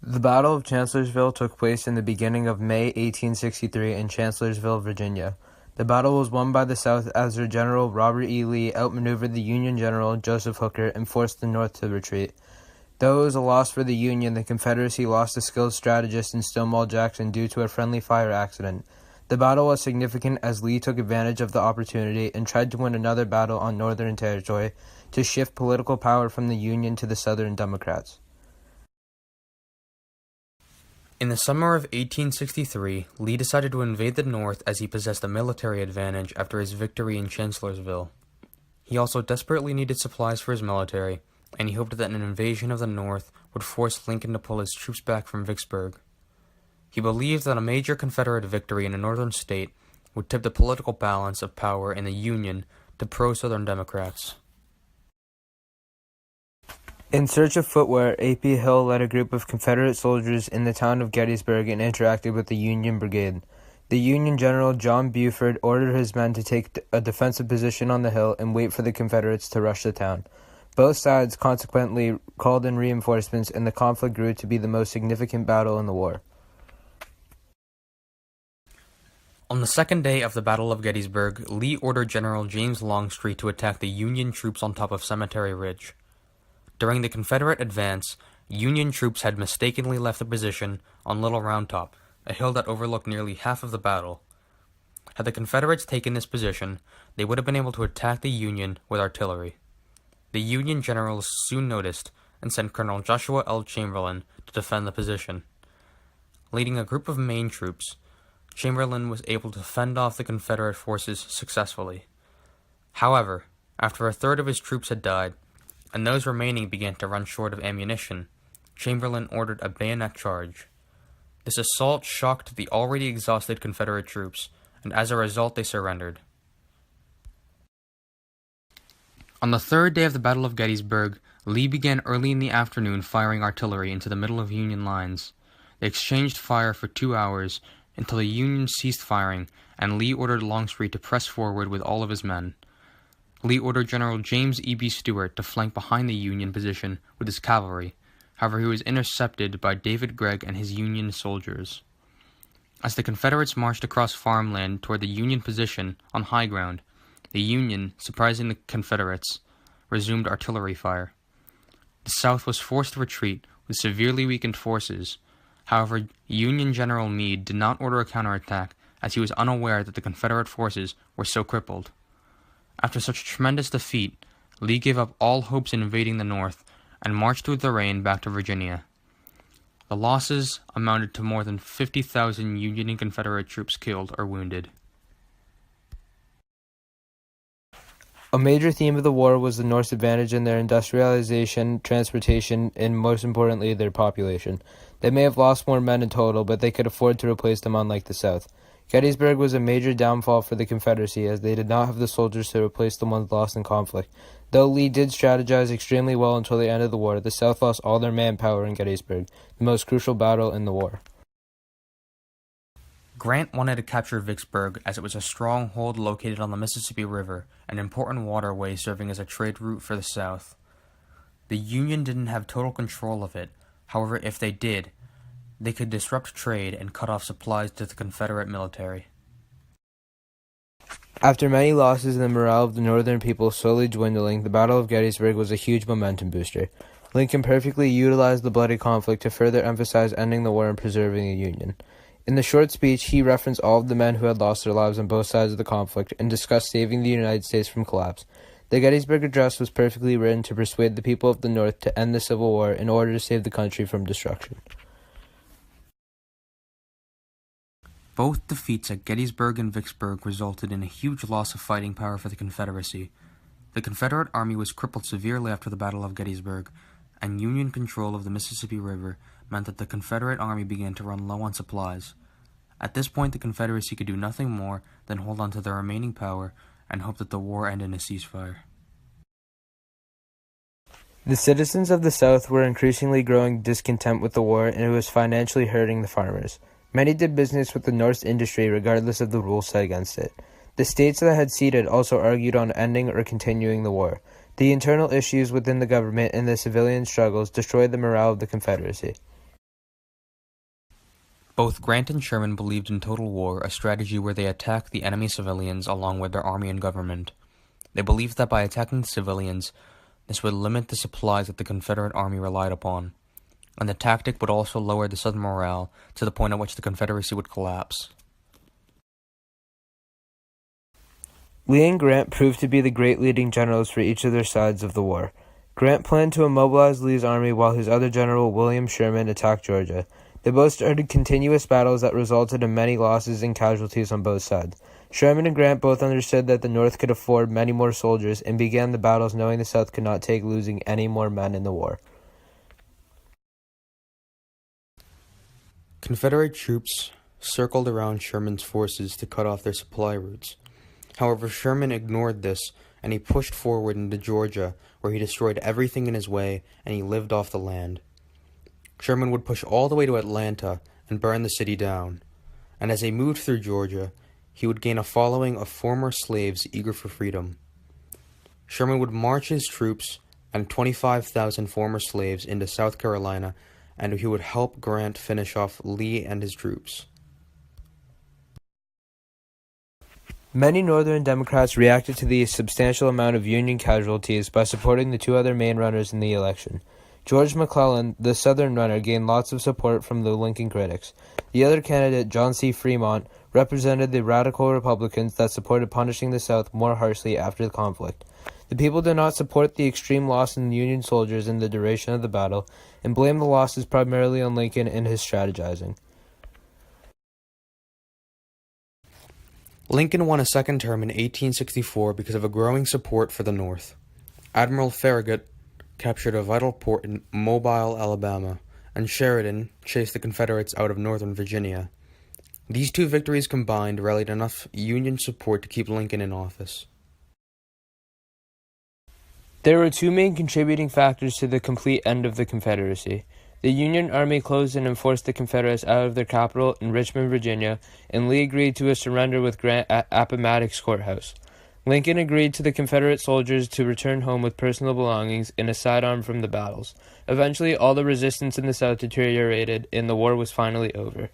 The Battle of Chancellorsville took place in the beginning of May 1863 in Chancellorsville, Virginia. The battle was won by the South as their general Robert E. Lee outmaneuvered the Union general Joseph Hooker and forced the North to retreat. Though it was a loss for the Union, the Confederacy lost a skilled strategist in Stonewall Jackson due to a friendly fire accident. The battle was significant as Lee took advantage of the opportunity and tried to win another battle on Northern Territory to shift political power from the Union to the Southern Democrats. In the summer of 1863, Lee decided to invade the North as he possessed a military advantage after his victory in Chancellorsville. He also desperately needed supplies for his military, and he hoped that an invasion of the North would force Lincoln to pull his troops back from Vicksburg. He believed that a major Confederate victory in a northern state would tip the political balance of power in the Union to pro-Southern Democrats. In search of footwear, A.P. Hill led a group of Confederate soldiers in the town of Gettysburg and interacted with the Union Brigade. The Union General John Buford ordered his men to take a defensive position on the hill and wait for the Confederates to rush the town. Both sides consequently called in reinforcements, and the conflict grew to be the most significant battle in the war. On the second day of the Battle of Gettysburg, Lee ordered General James Longstreet to attack the Union troops on top of Cemetery Ridge. During the Confederate advance, Union troops had mistakenly left the position on Little Round Top, a hill that overlooked nearly half of the battle. Had the Confederates taken this position, they would have been able to attack the Union with artillery. The Union generals soon noticed and sent Colonel Joshua L. Chamberlain to defend the position. Leading a group of Maine troops, Chamberlain was able to fend off the Confederate forces successfully. However, after a third of his troops had died, and those remaining began to run short of ammunition, Chamberlain ordered a bayonet charge. This assault shocked the already exhausted Confederate troops, and as a result they surrendered. On the third day of the Battle of Gettysburg, Lee began early in the afternoon firing artillery into the middle of Union lines. They exchanged fire for 2 hours, until the Union ceased firing, and Lee ordered Longstreet to press forward with all of his men. Lee ordered General James E.B. Stuart to flank behind the Union position with his cavalry. However, he was intercepted by David Gregg and his Union soldiers. As the Confederates marched across farmland toward the Union position on high ground, the Union, surprising the Confederates, resumed artillery fire. The South was forced to retreat with severely weakened forces. However, Union General Meade did not order a counterattack, as he was unaware that the Confederate forces were so crippled. After such a tremendous defeat, Lee gave up all hopes in invading the North and marched through the rain back to Virginia. The losses amounted to more than 50,000 Union and Confederate troops killed or wounded. A major theme of the war was the North's advantage in their industrialization, transportation, and most importantly, their population. They may have lost more men in total, but they could afford to replace them, unlike the South. Gettysburg was a major downfall for the Confederacy, as they did not have the soldiers to replace the ones lost in conflict. Though Lee did strategize extremely well until the end of the war, the South lost all their manpower in Gettysburg, the most crucial battle in the war. Grant wanted to capture Vicksburg as it was a stronghold located on the Mississippi River, an important waterway serving as a trade route for the South. The Union didn't have total control of it. However, if they did, they could disrupt trade and cut off supplies to the Confederate military. After many losses and the morale of the Northern people slowly dwindling, the Battle of Gettysburg was a huge momentum booster. Lincoln perfectly utilized the bloody conflict to further emphasize ending the war and preserving the Union. In the short speech, he referenced all of the men who had lost their lives on both sides of the conflict and discussed saving the United States from collapse. The Gettysburg Address was perfectly written to persuade the people of the North to end the Civil War in order to save the country from destruction. Both defeats at Gettysburg and Vicksburg resulted in a huge loss of fighting power for the Confederacy. The Confederate Army was crippled severely after the Battle of Gettysburg, and Union control of the Mississippi River meant that the Confederate Army began to run low on supplies. At this point, the Confederacy could do nothing more than hold on to their remaining power and hope that the war ended in a ceasefire. The citizens of the South were increasingly growing discontent with the war, and it was financially hurting the farmers. Many did business with the North's industry regardless of the rules set against it. The states that had ceded also argued on ending or continuing the war. The internal issues within the government and the civilian struggles destroyed the morale of the Confederacy. Both Grant and Sherman believed in total war, a strategy where they attack the enemy civilians along with their army and government. They believed that by attacking the civilians, this would limit the supplies that the Confederate Army relied upon, and the tactic would also lower the Southern morale to the point at which the Confederacy would collapse. Lee and Grant proved to be the great leading generals for each of their sides of the war. Grant planned to immobilize Lee's army while his other general, William Sherman, attacked Georgia. They both started continuous battles that resulted in many losses and casualties on both sides. Sherman and Grant both understood that the North could afford many more soldiers and began the battles knowing the South could not take losing any more men in the war. Confederate troops circled around Sherman's forces to cut off their supply routes. However, Sherman ignored this, and he pushed forward into Georgia, where he destroyed everything in his way, and he lived off the land. Sherman would push all the way to Atlanta and burn the city down, and as he moved through Georgia, he would gain a following of former slaves eager for freedom. Sherman would march his troops and 25,000 former slaves into South Carolina, and he would help Grant finish off Lee and his troops. Many Northern Democrats reacted to the substantial amount of Union casualties by supporting the two other main runners in the election. George McClellan, the Southern runner, gained lots of support from the Lincoln critics. The other candidate, John C. Fremont, represented the radical Republicans that supported punishing the South more harshly after the conflict. The people did not support the extreme loss in Union soldiers in the duration of the battle, and blamed the losses primarily on Lincoln and his strategizing. Lincoln won a second term in 1864 because of a growing support for the North. Admiral Farragut captured a vital port in Mobile, Alabama, and Sheridan chased the Confederates out of northern Virginia. These two victories combined rallied enough Union support to keep Lincoln in office. There were two main contributing factors to the complete end of the Confederacy. The Union Army closed and enforced the Confederates out of their capital in Richmond, Virginia, and Lee agreed to a surrender with Grant at Appomattox Courthouse. Lincoln agreed to the Confederate soldiers to return home with personal belongings and a sidearm from the battles. Eventually, all the resistance in the South deteriorated, and the war was finally over.